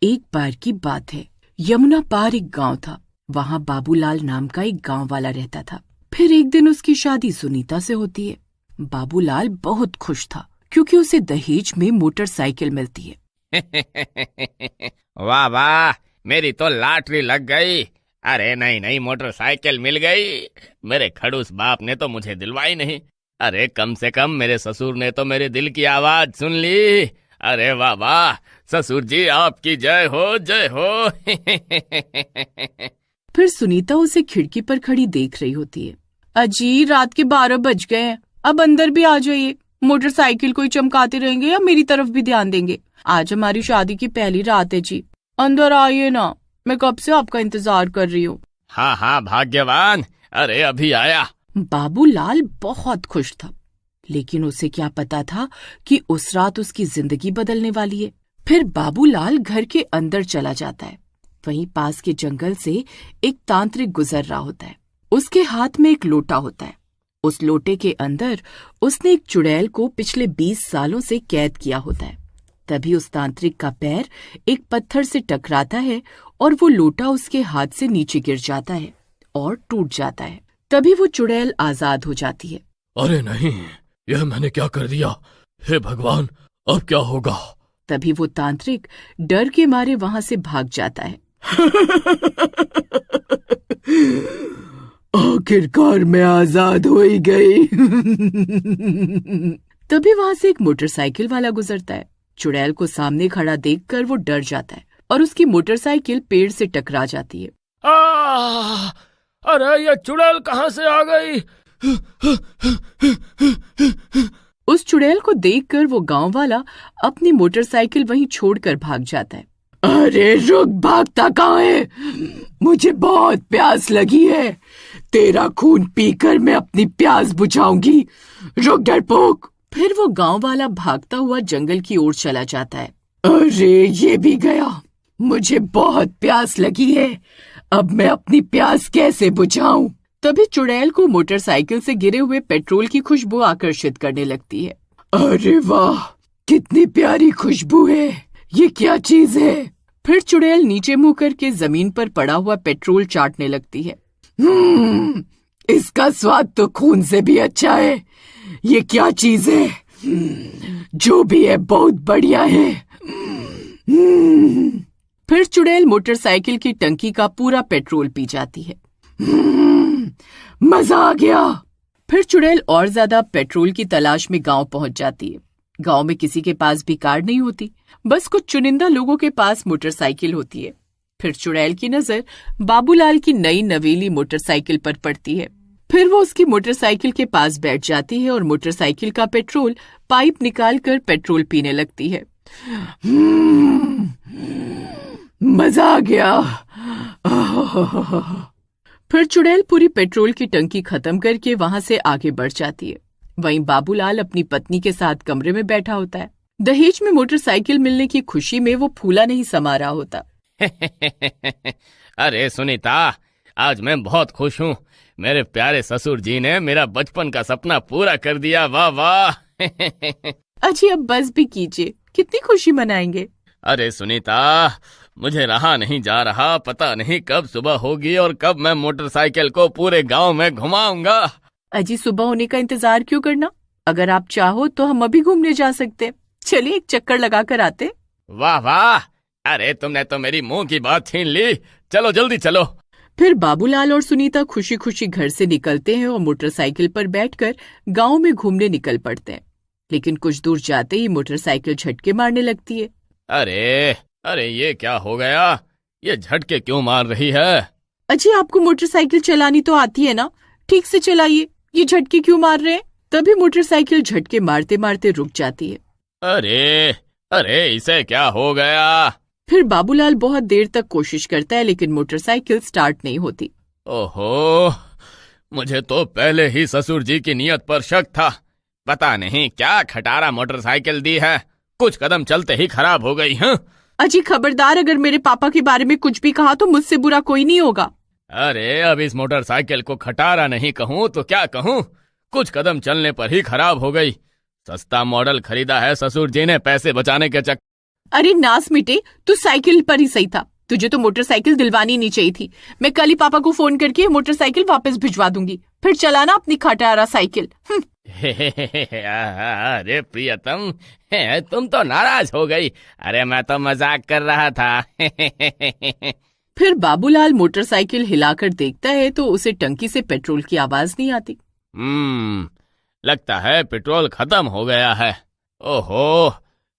एक बार की बात है, यमुना पार एक गांव था। वहां बाबूलाल नाम का एक गांव वाला रहता था। फिर एक दिन उसकी शादी सुनीता से होती है। बाबूलाल बहुत खुश था क्योंकि उसे दहेज में मोटरसाइकिल मिलती है। वाह वाह, मेरी तो लॉटरी लग गई। अरे नहीं नहीं, मोटरसाइकिल मिल गई। मेरे खड़ूस बाप ने तो मुझे दिलवाई नहीं। अरे कम से कम मेरे ससुर ने तो मेरे दिल की आवाज सुन ली। अरे वाह वाह, ससुर जी आपकी जय हो, जय हो। फिर सुनीता उसे खिड़की पर खड़ी देख रही होती है। अजी, रात के 12 बज गए हैं, अब अंदर भी आ जाइए। मोटरसाइकिल को ही चमकाते रहेंगे या मेरी तरफ भी ध्यान देंगे? आज हमारी शादी की पहली रात है जी, अंदर आइए ना, मैं कब से आपका इंतजार कर रही हूँ। हाँ हाँ भाग्यवान, अरे अभी आया। बाबूलाल बहुत खुश था, लेकिन उसे क्या पता था कि उस रात उसकी जिंदगी बदलने वाली है। फिर बाबूलाल घर के अंदर चला जाता है। वहीं पास के जंगल से एक तांत्रिक गुजर रहा होता है। उसके हाथ में एक लोटा होता है। उस लोटे के अंदर उसने एक चुड़ैल को पिछले 20 सालों से कैद किया होता है। तभी उस तांत्रिक का पैर एक पत्थर से टकराता है और वो लोटा उसके हाथ से नीचे गिर जाता है और टूट जाता है। तभी वो चुड़ैल आजाद हो जाती है। अरे नहीं, यह मैंने क्या कर दिया? हे भगवान, अब क्या होगा? तभी वो तांत्रिक डर के मारे वहां से भाग जाता है। आखिरकार मैं आजाद हो ही गई। तभी वहां से एक मोटरसाइकिल वाला गुजरता है। चुड़ैल को सामने खड़ा देखकर वो डर जाता है और उसकी मोटरसाइकिल पेड़ से टकरा जाती है। अरे ये चुड़ैल कहाँ से आ गई? उस चुड़ैल को देखकर वो गांव वाला अपनी मोटरसाइकिल वहीं छोड़कर भाग जाता है। अरे रुक, भागता कहाँ है? मुझे बहुत प्यास लगी है। तेरा खून पीकर मैं अपनी प्यास बुझाऊंगी। रुक डरपोक। फिर वो गांव वाला भागता हुआ जंगल की ओर चला जाता है। अरे ये भी गया। मुझे बहुत प्यास लगी है, अब मैं अपनी प्यास कैसे बुझाऊं? तभी चुड़ैल को मोटरसाइकिल से गिरे हुए पेट्रोल की खुशबू आकर्षित करने लगती है। अरे वाह, कितनी प्यारी खुशबू है। ये क्या चीज है? फिर चुड़ैल नीचे मुंह करके जमीन पर पड़ा हुआ पेट्रोल चाटने लगती है। इसका स्वाद तो खून से भी अच्छा है। ये क्या चीज है? जो भी है बहुत बढ़िया है। फिर चुड़ैल मोटरसाइकिल की टंकी का पूरा पेट्रोल पी जाती है। मजा आ गया। फिर चुड़ैल और ज्यादा पेट्रोल की तलाश में गांव पहुंच जाती है। गांव में किसी के पास भी कार नहीं होती, बस कुछ चुनिंदा लोगों के पास मोटरसाइकिल होती है। फिर चुड़ैल की नजर बाबूलाल की नई नवेली मोटरसाइकिल पर पड़ती है। फिर वो उसकी मोटरसाइकिल के पास बैठ जाती है और मोटरसाइकिल का पेट्रोल पाइप निकालकर पेट्रोल पीने लगती है। मजा आ गया। फिर चुड़ैल पूरी पेट्रोल की टंकी खत्म करके वहां से आगे बढ़ जाती है। वहीं बाबूलाल अपनी पत्नी के साथ कमरे में बैठा होता है। दहेज में मोटरसाइकिल मिलने की खुशी में वो फूला नहीं समा रहा होता। अरे सुनीता, आज मैं बहुत खुश हूँ। मेरे प्यारे ससुर जी ने मेरा बचपन का सपना पूरा कर दिया। वाह वाह। अजी अब बस भी कीजिए, कितनी खुशी मनाएंगे। अरे सुनीता, मुझे रहा नहीं जा रहा। पता नहीं कब सुबह होगी और कब मैं मोटरसाइकिल को पूरे गांव में घुमाऊंगा। अजी सुबह होने का इंतजार क्यों करना? अगर आप चाहो तो हम अभी घूमने जा सकते हैं। चलिए एक चक्कर लगा कर आते। वाह वाह, अरे तुमने तो मेरी मुंह की बात छीन ली। चलो जल्दी चलो। फिर बाबूलाल और सुनीता खुशी खुशी घर से निकलते हैं और मोटरसाइकिल पर बैठकर गांव में घूमने निकल पड़ते हैं। लेकिन कुछ दूर जाते ही मोटरसाइकिल झटके मारने लगती है। अरे अरे, ये क्या हो गया? ये झटके क्यों मार रही है? अजी आपको मोटरसाइकिल चलानी तो आती है ना, ठीक से चलाइए, ये झटके क्यों मार रहे हैं? तभी मोटरसाइकिल झटके मारते मारते रुक जाती है। अरे अरे, इसे क्या हो गया? फिर बाबूलाल बहुत देर तक कोशिश करता है लेकिन मोटरसाइकिल स्टार्ट नहीं होती। ओहो, मुझे तो पहले ही ससुर जी की नीयत पर शक था। पता नहीं क्या खटारा मोटरसाइकिल दी है, कुछ कदम चलते ही खराब हो गई। हाँ अजी खबरदार, अगर मेरे पापा के बारे में कुछ भी कहा तो मुझसे बुरा कोई नहीं होगा। अरे अब इस मोटरसाइकिल को खटारा नहीं कहूँ तो क्या कहूँ? कुछ कदम चलने पर ही खराब हो गई। सस्ता मॉडल खरीदा है ससुर जी ने पैसे बचाने के अरे नास मिटे, तू साइकिल पर ही सही था। तुझे तो मोटरसाइकिल दिलवानी नहीं चाहिए थी। मैं कल ही पापा को फोन करके मोटरसाइकिल वापस भिजवा दूंगी, फिर चलाना अपनी खटारा साइकिल। अरे प्रियतम, तुम तो नाराज हो गई। अरे मैं तो मजाक कर रहा था। फिर बाबूलाल मोटरसाइकिल हिलाकर देखता है तो उसे टंकी से पेट्रोल की आवाज नहीं आती। लगता है पेट्रोल खत्म हो गया है। ओहो,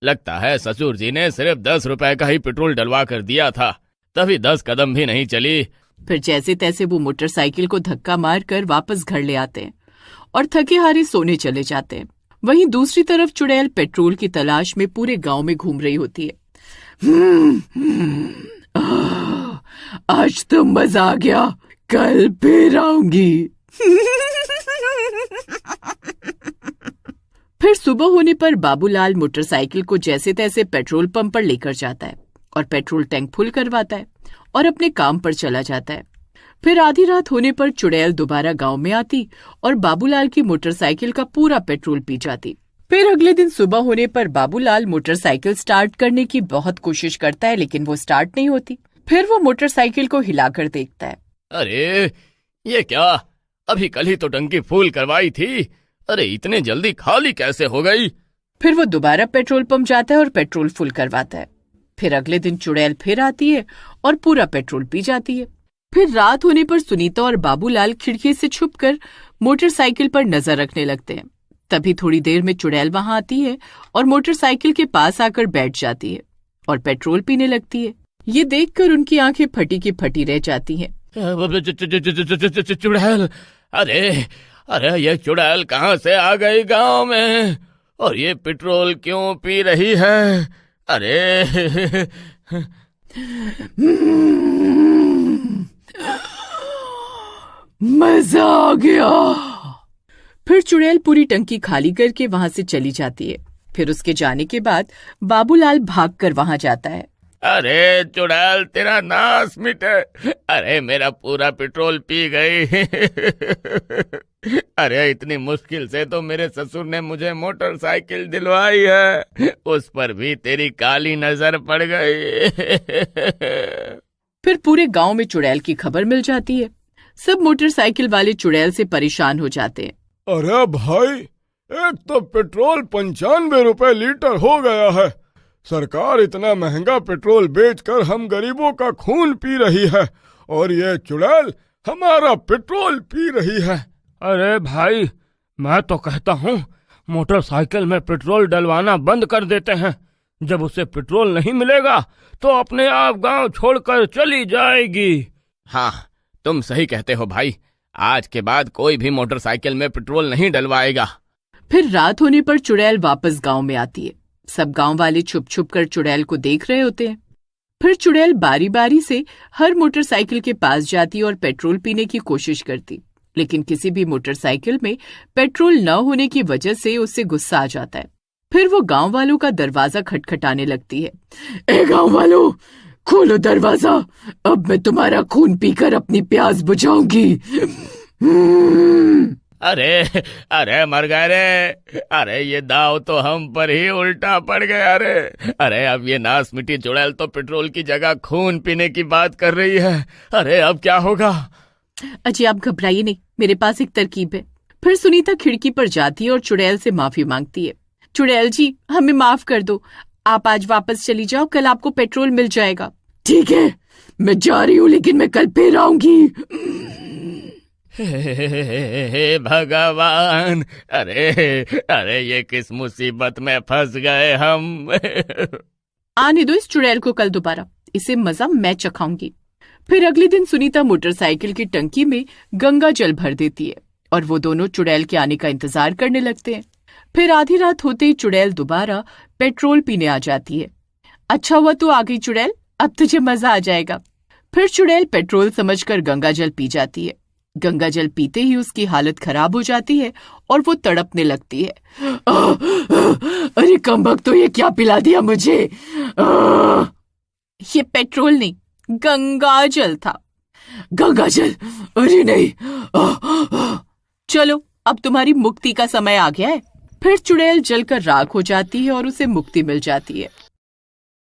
लगता है ससुर जी ने सिर्फ 10 रुपए का ही पेट्रोल डलवा कर दिया था, तभी 10 कदम भी नहीं चली। फिर जैसे तैसे वो मोटरसाइकिल को धक्का मारकर वापस घर ले आते हैं और थके हारे सोने चले जाते हैं। वहीं दूसरी तरफ चुड़ैल पेट्रोल की तलाश में पूरे गांव में घूम रही होती है। आज तो मजा आ गया, कल फिर आऊंगी। फिर सुबह होने पर बाबूलाल मोटरसाइकिल को जैसे तैसे पेट्रोल पंप पर लेकर जाता है और पेट्रोल टैंक फुल करवाता है और अपने काम पर चला जाता है। फिर आधी रात होने पर चुड़ैल दोबारा गांव में आती और बाबूलाल की मोटरसाइकिल का पूरा पेट्रोल पी जाती। फिर अगले दिन सुबह होने पर बाबूलाल मोटरसाइकिल स्टार्ट करने की बहुत कोशिश करता है, लेकिन वो स्टार्ट नहीं होती। फिर वो मोटरसाइकिल को हिलाकर देखता है। अरे ये क्या, अभी कल ही तो टंकी फुल करवाई थी। अरे इतने जल्दी खाली कैसे हो गई? फिर वो दोबारा पेट्रोल पंप जाता है और पेट्रोल फुल करवाता है। फिर अगले दिन चुड़ैल फिर आती है और पूरा पेट्रोल पी जाती है। फिर रात होने पर सुनीता और बाबूलाल खिड़की से छुपकर मोटरसाइकिल पर नजर रखने लगते हैं। तभी थोड़ी देर में चुड़ैल वहां आती है और मोटरसाइकिल के पास आकर बैठ जाती है और पेट्रोल पीने लगती है। ये देखकर उनकी आंखें फटी की फटी रह जाती हैं। चुड़ैल, अरे ये चुड़ैल कहाँ से आ गई गांव में, और ये पेट्रोल क्यों पी रही है? अरे मजा आ गया। फिर चुड़ैल पूरी टंकी खाली करके वहां से चली जाती है। फिर उसके जाने के बाद बाबूलाल भागकर वहां जाता है। अरे चुड़ैल, तेरा नाश मिटे। अरे मेरा पूरा पेट्रोल पी गई। अरे इतनी मुश्किल से तो मेरे ससुर ने मुझे मोटरसाइकिल दिलवाई है, उस पर भी तेरी काली नजर पड़ गई। फिर पूरे गांव में चुड़ैल की खबर मिल जाती है। सब मोटरसाइकिल वाले चुड़ैल से परेशान हो जाते हैं। अरे भाई, एक तो पेट्रोल 95 रुपए लीटर हो गया है। सरकार इतना महंगा पेट्रोल बेचकर हम गरीबों का खून पी रही है, और ये चुड़ैल हमारा पेट्रोल पी रही है। अरे भाई, मैं तो कहता हूँ मोटरसाइकिल में पेट्रोल डलवाना बंद कर देते हैं। जब उसे पेट्रोल नहीं मिलेगा तो अपने आप गांव छोड़कर चली जाएगी। हाँ, तुम सही कहते हो भाई। आज के बाद कोई भी मोटरसाइकिल में पेट्रोल नहीं डलवाएगा। फिर रात होने पर चुड़ैल वापस गांव में आती है। सब गांव वाले छुप छुप कर चुड़ैल को देख रहे होते हैं। फिर चुड़ैल बारी बारी से हर मोटरसाइकिल के पास जाती और पेट्रोल पीने की कोशिश करती, लेकिन किसी भी मोटरसाइकिल में पेट्रोल न होने की वजह से उससे गुस्सा आ जाता है। फिर वो गांव वालों का दरवाजा खटखटाने लगती है। ए गांव वालों, खोलो दरवाजा, अब मैं तुम्हारा खून पीकर अपनी प्यास बुझाऊंगी। अरे मर गए रे। अरे ये दाव तो हम पर ही उल्टा पड़ गया रे। अरे अब ये नास मिट्टी चुड़ैल तो पेट्रोल की जगह खून पीने की बात कर रही है। अरे अब क्या होगा? अजी आप घबराइए नहीं, मेरे पास एक तरकीब है। फिर सुनीता खिड़की पर जाती है और चुड़ैल से माफी मांगती है। चुड़ैल जी, हमें माफ कर दो, आप आज वापस चली जाओ, कल आपको पेट्रोल मिल जाएगा। ठीक है, मैं जा रही हूँ, लेकिन मैं कल फिर आऊंगी। हे भगवान, अरे ये किस मुसीबत में फंस गए हम। आने दो इस चुड़ैल को कल दोबारा, इसे मजा मैं चखाऊंगी। फिर अगले दिन सुनीता मोटरसाइकिल की टंकी में गंगा जल भर देती है और वो दोनों चुड़ैल के आने का इंतजार करने लगते हैं। फिर आधी रात होते ही चुड़ैल दोबारा पेट्रोल पीने आ जाती है। अच्छा हुआ तू आ गई चुड़ैल, अब तुझे मजा आ जाएगा। फिर चुड़ैल पेट्रोल समझकर गंगा जल पी जाती है। गंगा जल पीते ही उसकी हालत खराब हो जाती है और वो तड़पने लगती है। अरे कमबख्त, तो ये क्या पिला दिया मुझे? ये पेट्रोल नहीं, गंगा जल था। गंगा जल? अरे नहीं। चलो, अब तुम्हारी मुक्ति का समय आ गया है। फिर चुड़ैल जलकर राख हो जाती है और उसे मुक्ति मिल जाती है।